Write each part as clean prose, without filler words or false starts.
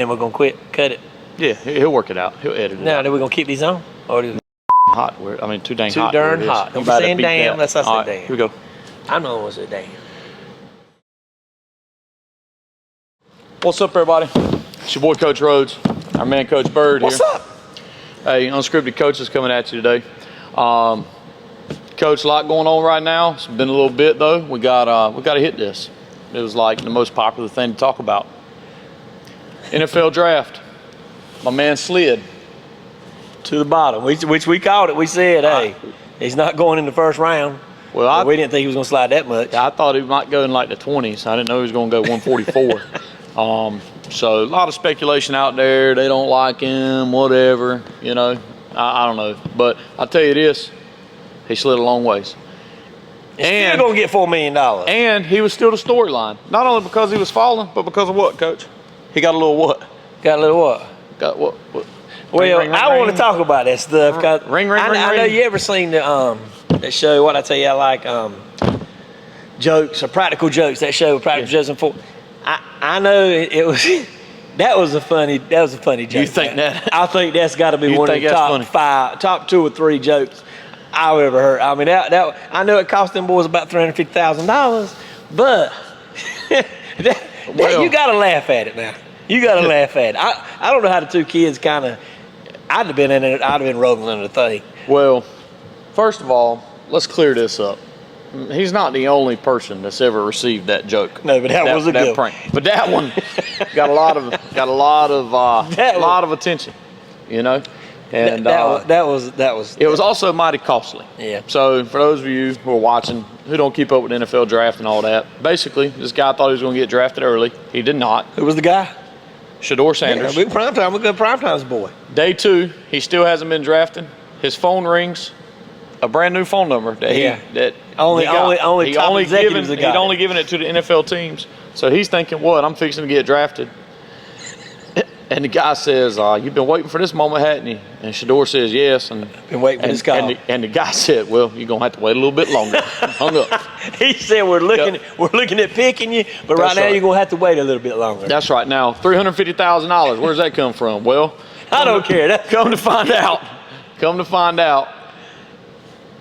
And we're gonna cut it. Yeah, he'll work it out. He'll edit it. Now, are we gonna keep these on? Or hot? I mean, too dang too hot. Too darn hot. Don't be saying damn. Let's not say damn. Here we go. I'm the one who said damn. What's up, everybody? It's your boy, Coach Rhodes. Our man, Coach Bird. What's here. up? Hey, Unscripted Coach is coming at you today. Coach, a lot going on right now. It's been a little bit though. We got to hit this. It was like the most popular thing to talk about. NFL draft. My man slid to the bottom, which we called it. We said, hey, he's not going in the first round. Well, we didn't think he was going to slide that much. I thought he might go in like the 20s. I didn't know he was going to go 144. So a lot of speculation out there. They don't like him, whatever. You know, I don't know. But I'll tell you this, he slid a long ways. He's still going to get $4 million. And he was still the storyline. Not only because he was falling, but because of what, Coach? He got a little what? Got a little what? Got what? Well, ring, I want to talk about that stuff. Cause ring, I know you ever seen the that show, what I tell you, I like jokes or practical jokes, that show, Practical Jokes and Four. I know it was, that was a funny joke. You think that? I think that's got to be one of the top 2 or 3 jokes I've ever heard. I mean, that I know it cost them boys about $350,000, but you got to laugh at it now. You got to laugh at it. I don't know how the 2 kids kind of, I'd have been in it, I'd have been rolling in the thing. Well, first of all, let's clear this up. He's not the only person that's ever received that joke. No, but that was a good prank. But that one got a lot of attention, you know. And that was. It was also mighty costly. Yeah. So for those of you who are watching, who don't keep up with the NFL draft and all that, basically this guy thought he was going to get drafted early. He did not. Who was the guy? Shedeur Sanders. Yeah, big primetime. We're good primetime's boy. Day 2, he still hasn't been drafted. His phone rings. A brand new phone number that he'd only given it to the NFL teams. So he's thinking, what? I'm fixing to get drafted. And the guy says, you've been waiting for this moment, hadn't you? And Shedeur says, yes. And been waiting for this call. And the guy said, well, you're gonna have to wait a little bit longer. Hung up. He said, we're looking at picking you, but right now you're gonna have to wait a little bit longer. That's right. Now, $350,000. Where's that come from? Well, I don't care. Come to find out.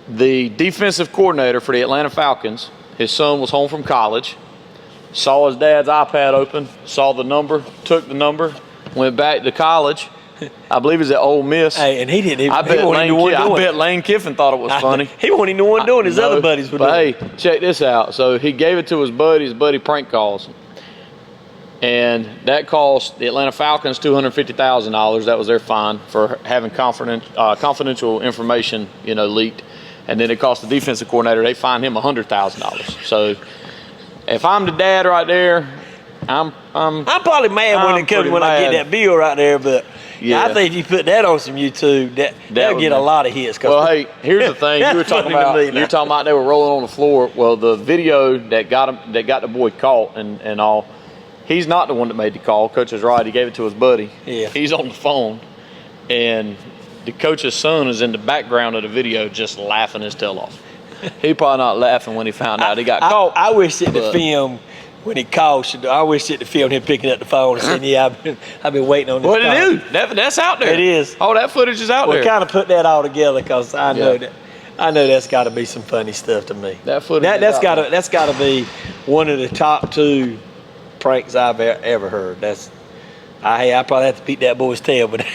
The defensive coordinator for the Atlanta Falcons, his son was home from college, saw his dad's iPad open, saw the number, took the number, went back to college. I believe he's at Ole Miss. Hey, and he didn't even. I bet Lane Kiffin thought it was funny. He wasn't even the one doing it. His other buddies were doing it. But hey, check this out. So he gave it to his buddy. His buddy prank calls. And that cost the Atlanta Falcons $250,000. That was their fine for having confidential information, leaked. And then it cost the defensive coordinator, they fined him $100,000. So if I'm the dad right there, I'm probably mad when I get that bill right there, but yeah, I think if you put that on some YouTube, that'll get a lot of hits. Well, hey, here's the thing. You were talking about they were rolling on the floor. Well, the video that got the boy caught and all, he's not the one that made the call. Coach is right. He gave it to his buddy. Yeah. He's on the phone, and the coach's son is in the background of the video just laughing his tail off. He probably not laughing when he found out he got caught. I wish it to film when he called. I wish it to film him picking up the phone and saying, "Yeah, I've been waiting on this." What it is? That's out there. It is. Oh, that footage is out there. We kind of put that all together because I know that's got to be some funny stuff to me. That footage. That's got to be one of the top 2 pranks I've ever heard. I probably have to beat that boy's tail, but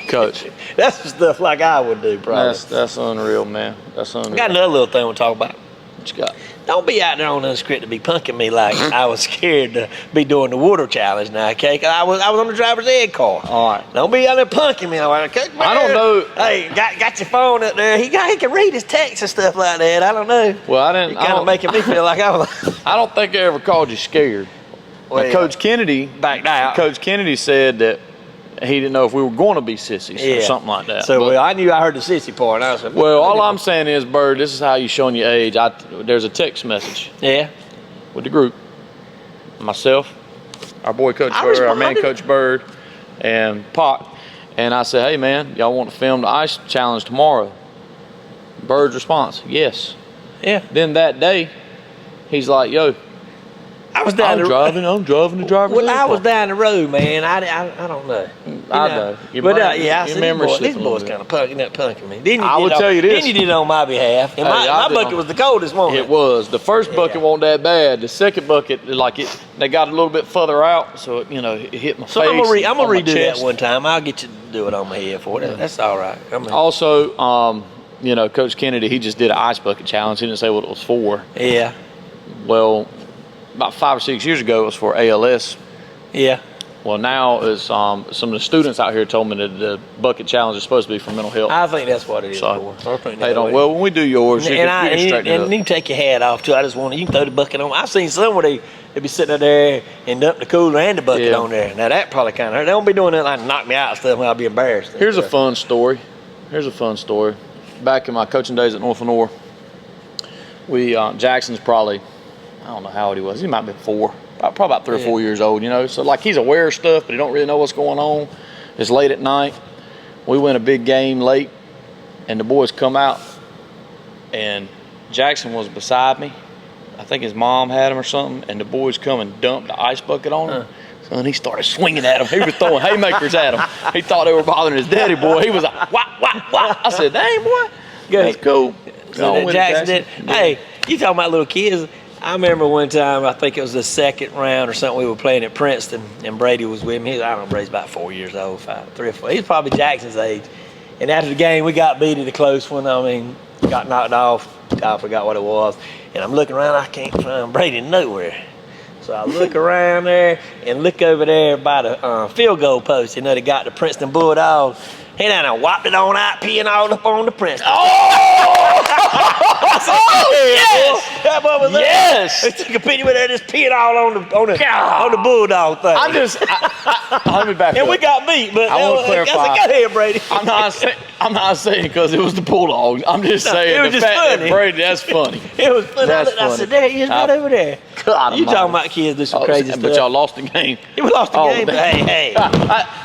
Coach, that's the stuff like I would do, probably. That's unreal, man. That's unreal. I got another little thing we'll talk about. What you got? Don't be out there on Unscripted to be punking me like I was scared to be doing the water challenge now, okay? 'Cause I was on the driver's ed car. All right. Don't be out there punking me. Okay, I don't know. Hey, got your phone up there. He can read his text and stuff like that. I don't know. Well, I didn't. You're kind of making me feel like I was. I don't think I ever called you scared. Well, Coach Kennedy backed out. Coach Kennedy said that he didn't know if we were going to be sissies or something like that. So I heard the sissy part. And I said, well, all I'm saying is, Bird, this is how you showing your age. There's a text message. Yeah. With the group, myself, our boy Coach Bird, our man Coach Bird, and Pac, and I said, hey man, y'all want to film the ice challenge tomorrow? Bird's response, yes. Yeah. Then that day, he's like, yo, I was down I'm driving the driver's Well, I was car. down the road, man. I don't know. I know. Your But brain- yeah, I your said, memory these slipped a little boys bit. kind of punking me. Then you I did will on- tell you this. Then you did it on my behalf. And Hey, I my did bucket on- was the coldest one. It was. The first bucket wasn't that bad. The second bucket, they got a little bit further out, so it, it hit my So face. I'm gonna and on my redo that chest. one time. I'll get you to do it on my head for it. That's all right. Also, Coach Kennedy, he just did an ice bucket challenge. He didn't say what it was for. Yeah, Well, about 5 or 6 years ago, it was for ALS. yeah. Well, now is some of the students out here told me that the bucket challenge is supposed to be for mental health. I think that's what it is So, for. I think hey, that's what it well, when we do yours, you can straighten it up. and you can take your hat off too. I just want you can throw the bucket on. I've seen some where they be sitting up there and dump the cooler and the bucket Yeah. on there. Now that probably kind of hurt. They don't be doing that like knock me out and stuff. When I'll be embarrassed. Here's a fun story. Back in my coaching days at North Lenore, Jackson's probably, I don't know how old he was. He might have been 4, probably about 3 or 4 years old. So like he's aware of stuff, but he don't really know what's going on. It's late at night. We win a big game late, and the boys come out, and Jackson was beside me. I think his mom had him or something, and the boys come and dumped the ice bucket on him. And he started swinging at him. He was throwing haymakers at him. He thought they were bothering his daddy, boy. He was like, wah, wah, wah. I said, dang, boy. That's cool. So that Jackson did. Hey, you talking about little kids? I remember one time, I think it was the second round or something, we were playing at Princeton, and Brady was with me. I don't know, Brady's about 4 years old, 3 or 4. He's probably Jackson's age. And after the game, we got beat at a close one. I mean, got knocked off. I forgot what it was. And I'm looking around, I can't find Brady nowhere. So I look around there and look over there by the field goal post. They got the Princeton Bulldogs. He done and whopped it on out, peeing all up on the Princeton. I said, yes! That boy was Yes! there. He took a picture with her, just peeing all on the Bulldog thing. Let me back and up. we got beat, but I want to I clarify. said, go ahead, Brady. I'm not saying because it was the Bulldogs. I'm just saying it was the just fact funny. that Brady, that's funny. It was funny. That's I funny. said, there he is right over there. God You talking almighty. about kids do some crazy stuff. But y'all lost the game. We lost the game, but hey.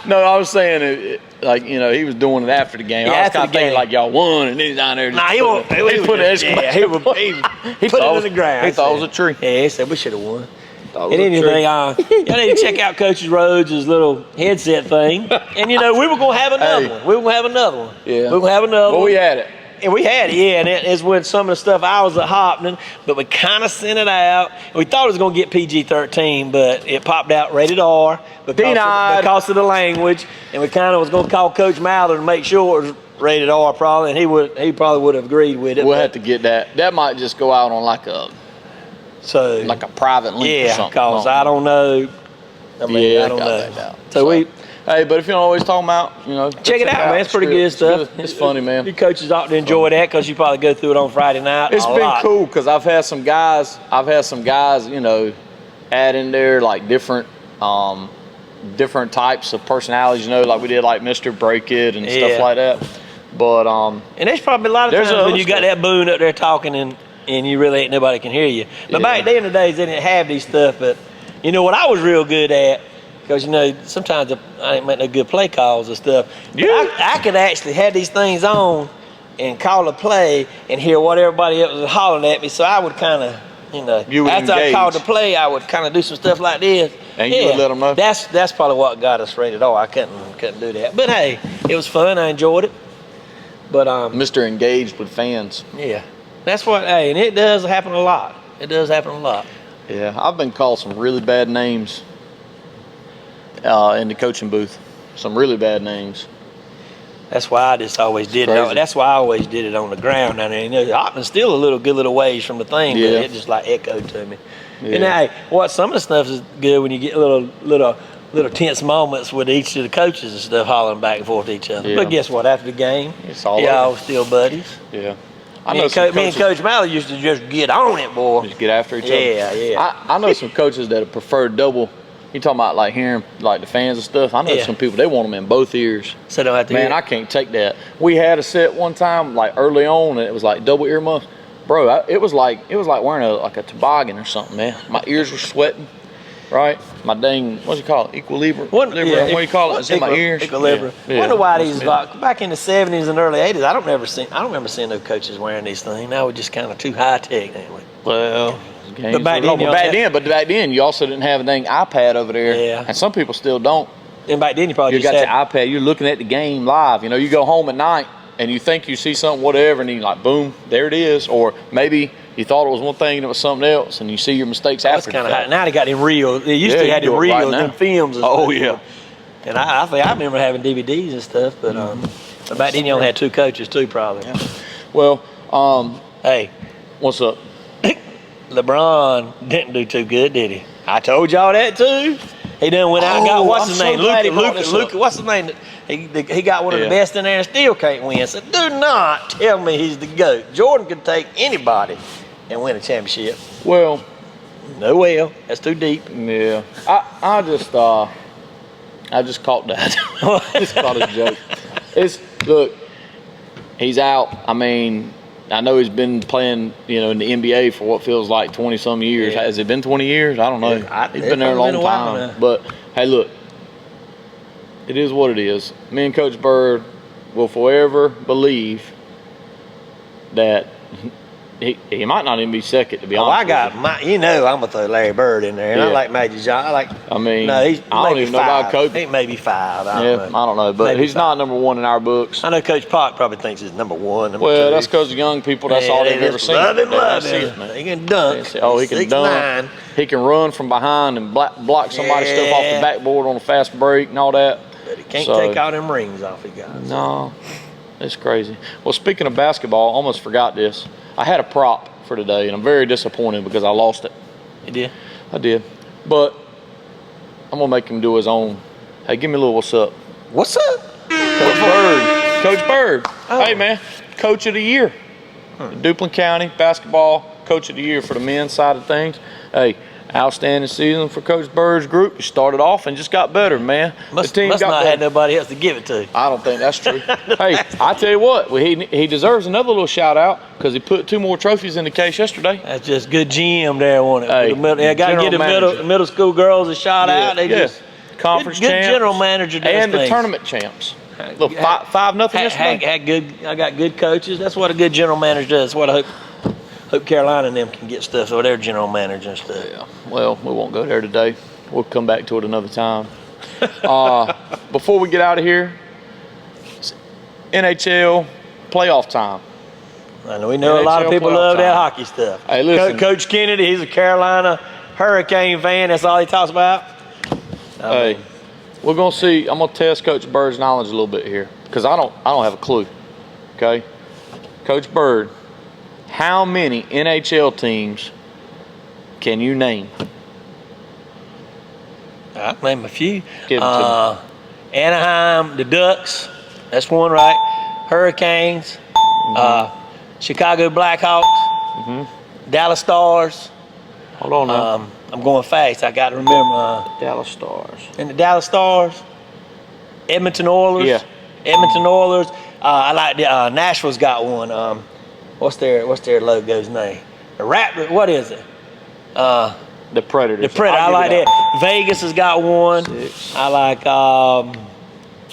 No, I was saying, he was doing it after the game. Yeah, I was after kind of the thinking game. like y'all won, and then he's down there. Nah, he put an exclamation he put point. it in the ground. He thought it was a tree. Yeah, he said we should have won. Thought And it was a anything, tree. y'all need to check out Coach Rhodes' little headset thing. And we were gonna have another Hey. one. We were gonna have another one. Yeah. We were gonna have another Well, one. we had it. And we had it, yeah, and it is when some of the stuff I was at Hopman, but we kind of sent it out. We thought it was going to get PG-13, but it popped out rated R because of the language, and we kind of was going to call Coach Mather to make sure it was rated R probably, and he probably would have agreed with it. We'll have to get that. That might just go out on like a private link or yeah, something. because I don't know. I mean, Yeah, I don't got know. that down. So we Hey, but if you don't always talk about, check it out, man. It's pretty good stuff. It's funny, man. You coaches ought to enjoy that because you probably go through it on Friday night. It's a been lot. cool because I've had some guys, add in there like different types of personalities, like we did like Mr. Break It and stuff like that. But and there's probably a lot of there's times when other you got stuff. that boon up there talking and you really ain't nobody can hear you. But back then in the days they didn't have these stuff. But what I was real good at, because sometimes I didn't make no good play calls and stuff. But I could actually have these things on and call a play and hear what everybody else was hollering at me. So I would kind of, You would after engage. I called the play, I would kind of do some stuff like this. And you would let them know? That's probably what got us rated R. I couldn't do that. But hey, it was fun. I enjoyed it. But Mr. Engaged with fans. yeah, that's what. Hey, and it does happen a lot. It does happen a lot. Yeah, I've been called some really bad names in the coaching booth. Some really bad names. That's why I just always did it. crazy. That's why I always did it on the ground down there. Hopman's still a good little ways from the thing, but Yeah. it just like echoed to me. Yeah. And hey, some of the stuff is good when you get little tense moments with each of the coaches and stuff hollering back and forth to each other. Yeah. But guess what? After the game, It's all y'all over. still buddies. Yeah. Me and Coach Malley used to just get on it, boy. Just get after each other. Yeah. I know some coaches that prefer double. You talking about like hearing like the fans and stuff? I know Yeah. some people they want them in both ears. So don't have to Man, hear I can't take that. We had a set one time like early on, and it was like double earmuffs. Bro, it was like wearing a toboggan or something, man. My ears were sweating, right? My dang, what do you call it? Equilibrium. What do you call it? It's in my ears. Equilibrium. Yeah. Wonder why Must these be. back in the 70s and early 80s. I don't remember seeing no coaches wearing these things. Now we're just kind of too high tech, ain't we? Well, games. But back then, But back then, you also didn't have anything iPad over there. Yeah. And some people still don't. And back then, you probably You just got had your iPad. You're looking at the game live. You know, you go home at night and you think you see something, whatever, and you like, boom, there it is. Or maybe you thought it was one thing and it was something else, and you see your mistakes That's after. kind of now they got them reels. They used Yeah, to you have them do it right reels, now. them films. And Oh, stuff. yeah. And I think I remember having DVDs and stuff, but but back then you only had 2 coaches too, probably. Yeah. Well, Hey, what's up? LeBron didn't do too good, did he? I told y'all that too. He done went out and got Oh, what's I'm his so name? glad he brought this up. Luka. What's his name? He got one of the Yeah. best in there and still can't win. So do not tell me he's the GOAT. Jordan could take anybody and win a championship. Well, No well. That's too deep. yeah. I just caught that. I just caught a joke. Look, he's out. I mean, I know he's been playing, in the NBA for what feels like 20-some years. Yeah. Has it been 20 years? I don't know. Yeah, He's been there a long it's been a while time. now. But, hey, look, it is what it is. Me and Coach Bird will forever believe that he might not even be second, to be Oh, honest I got with my. I'm gonna throw Larry Bird in there, and I Yeah. like Magic Johnson. I mean, no, he's I don't maybe even know about 5. Kobe. He may be 5. I you. don't Yeah, I don't know. But Maybe he's 5. not number one in our books. I know Coach Pock probably thinks he's number 1. Number Well, 2. that's because the young people, that's Man, all they they've ever just seen. Love him, They don't love see him. it, man. He can dunk. They say, oh, he can 6'9". dunk. He can run from behind and block somebody's stuff off the Yeah. backboard on a fast break and all that. But he can't So- take all them rings off he got. No, it's crazy. Well, speaking of basketball, I almost forgot this. I had a prop for today, and I'm very disappointed because I lost it. He did. I did. But I'm going to make him do his own. Hey, give me a little what's up. What's up? Coach Bird. Coach Bird. Oh. Hey, man. Coach of the year. Duplin County basketball coach of the year for the men's side of things. Hey, outstanding season for Coach Bird's group. He started off and just got better, man. Must the team not got have better. nobody else to give it to. I don't think that's true. Hey, I tell you what, well, he deserves another little shout out because he put 2 more trophies in the case yesterday. That's just good GM there, wasn't it? Hey, For the middle, got to general give the manager. middle school girls a shout out. They just conference good champs general manager does and the things. tournament champs. Look, 5-0 yesterday. I got good coaches. That's what a good general manager does. That's what I hope Carolina and them can get stuff for their general manager and stuff. Yeah. Well, we won't go there today. We'll come back to it another time. Before we get out of here, it's NHL playoff time. I know we know a lot of NHL people playoff love that time. hockey stuff. Hey, listen. Coach Kennedy, he's a Carolina Hurricane fan. That's all he talks about. Hey, we're gonna see. I'm gonna test Coach Bird's knowledge a little bit here because I don't have a clue. Okay, Coach Bird, how many NHL teams can you name? I'll name a few. Give 'em to Anaheim, the Ducks. That's one, right? Hurricanes. Chicago Blackhawks. Dallas Stars. Hold on now. I'm going fast. I got to remember. Dallas Stars. And the Dallas Stars. Edmonton Oilers. Yeah. Edmonton Oilers. I like the Nashville's got one. What's their logo's name? The Raptor. What is it? The Predators. The Predator. I I'll like give you that. Vegas has got one. 6. I like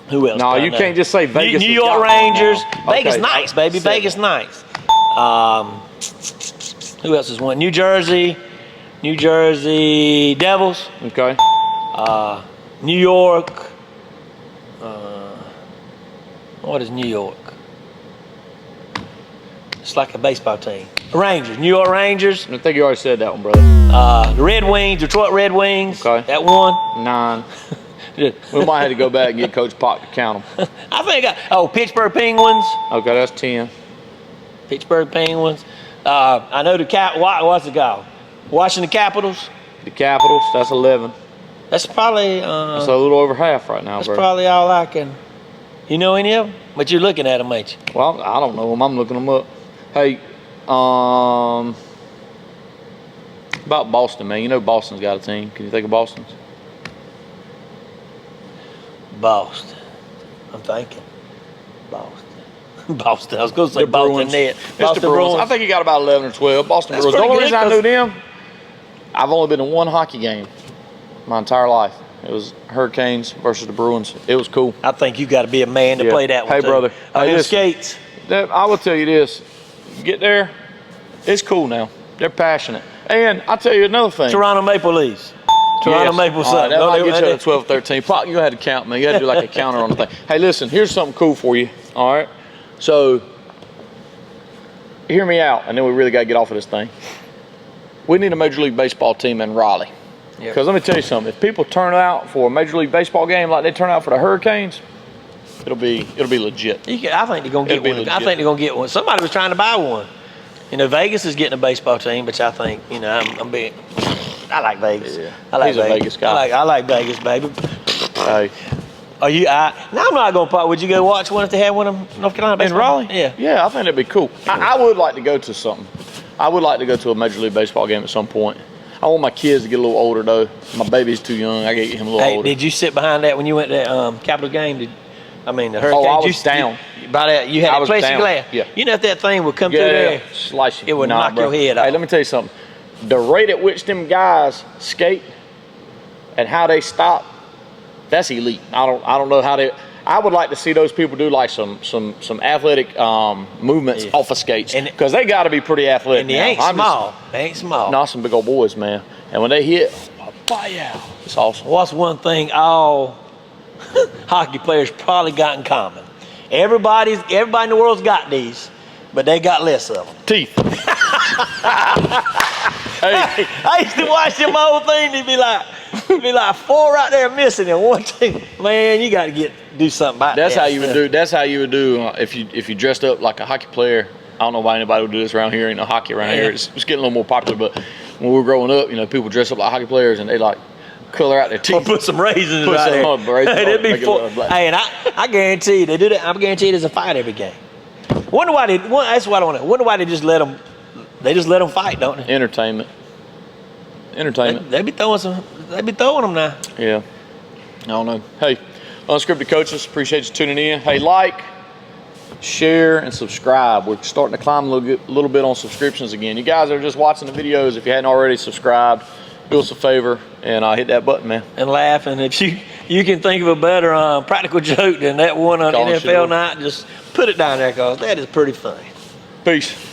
who else? No, do I you know? can't just say Vegas. New has York got one. Rangers. No. Vegas Okay. Knights, baby. 7. Vegas Knights. Who else is one? New Jersey Devils. Okay. New York. What is New York? It's like a baseball team. Rangers. New York Rangers. I think you already said that one, brother. The Red Wings. Detroit Red Wings. Okay. That one. 9. We might have to go back and get Coach Pock to count them. I think Pittsburgh Penguins. Okay, that's 10. Pittsburgh Penguins. I know what's it called? Washington Capitals. The Capitals, that's 11. That's probably That's a little over half right now, that's bro. probably all I can. You know any of them? But you're looking at them, ain't you? Well, I don't know them. I'm looking them up. Hey, about Boston, man. You know Boston's got a team. Can you think of Boston's? Boston. I'm thinking. Boston. Boston. I was going to say The Boston Bruins. Net. It's Boston the Bruins. Bruins. I think you got about 11 or 12. Boston That's Bruins. The pretty only good, reason I knew them, I've only been to one hockey game my entire life. It was Hurricanes versus the Bruins. It was cool. I think you got to be a man to Yeah. play that one. Hey, too. brother. Oh, Hey, them listen. skates. I will tell you this. Get there. It's cool now. They're passionate. And I'll tell you another thing. Toronto Maple Leafs. Toronto Yes. Maple All right, something. that might get you to 12, 13. Pop, you had to count, man. You had to do like a counter on the thing. Hey, listen, here's something cool for you. All right. So, hear me out, and then we really got to get off of this thing. We need a Major League Baseball team in Raleigh. Yep. Because let me tell you something. If people turn out for a Major League Baseball game like they turn out for the Hurricanes, it'll be legit. I think they're gonna get It'll be one. I legit. think they're gonna get one. Somebody was trying to buy one. You know, Vegas is getting a baseball team, which I think, you know, I'm being. I like Vegas. Yeah. I like He's a Vegas guy. I like Vegas, baby. Hey. Are you? Now I'm not gonna. Would you go watch one if they had one in North Carolina? In baseball? Raleigh? Yeah. Yeah, I think that'd be cool. I would like to go to something. I would like to go to a Major League Baseball game at some point. I want my kids to get a little older, though. My baby's too young. I gotta get him a little Hey, older. did you sit behind that when you went to that Capitol game? The Hurricane. Oh, I was down. By that, you had I that was plexiglass. down. Yeah. You know if that thing would come through there, Slice you. it would knock your head off. Hey, let me tell you something. The rate at which them guys skate and how they stop, that's elite. I don't know how they. I would like to see those people do like some athletic movements off of skates, because they got to be pretty athletic. And they now. ain't small. They ain't small. Not some big old boys, man. And when they hit, it's awesome. What's one thing all hockey players probably got in common? Everybody in the world's got these, but they got less of them. Teeth. Hey, I used to watch them old thing. They'd be like 4 right there missing, and 1, 2. Man, you got to do something about that's that. how you would do. That's how you would do if you dressed up like a hockey player. I don't know why anybody would do this around here. Ain't no hockey around here. It's getting a little more popular. But when we were growing up, you know, people dress up like hockey players, and they like color out their teeth. Or put some raisins Put right some there. on, raisins Hey, on, that'd be make it full. look black. Hey, and I guarantee you they do that. I guarantee you there's a fight every game. Wonder why that's what I want to. Wonder why they just let them. They just let them fight, don't they? Entertainment. They be throwing some. They be throwing them now. Yeah. I don't know. Hey, Unscripted Coaches, appreciate you tuning in. Hey, like, share, and subscribe. We're starting to climb a little bit on subscriptions again. You guys are just watching the videos. If you hadn't already subscribed, do us a favor and hit that button, man. And laugh. And if you can think of a better practical joke than that one on Colin NFL Shore. night, just put it down there, cause that is pretty funny. Peace.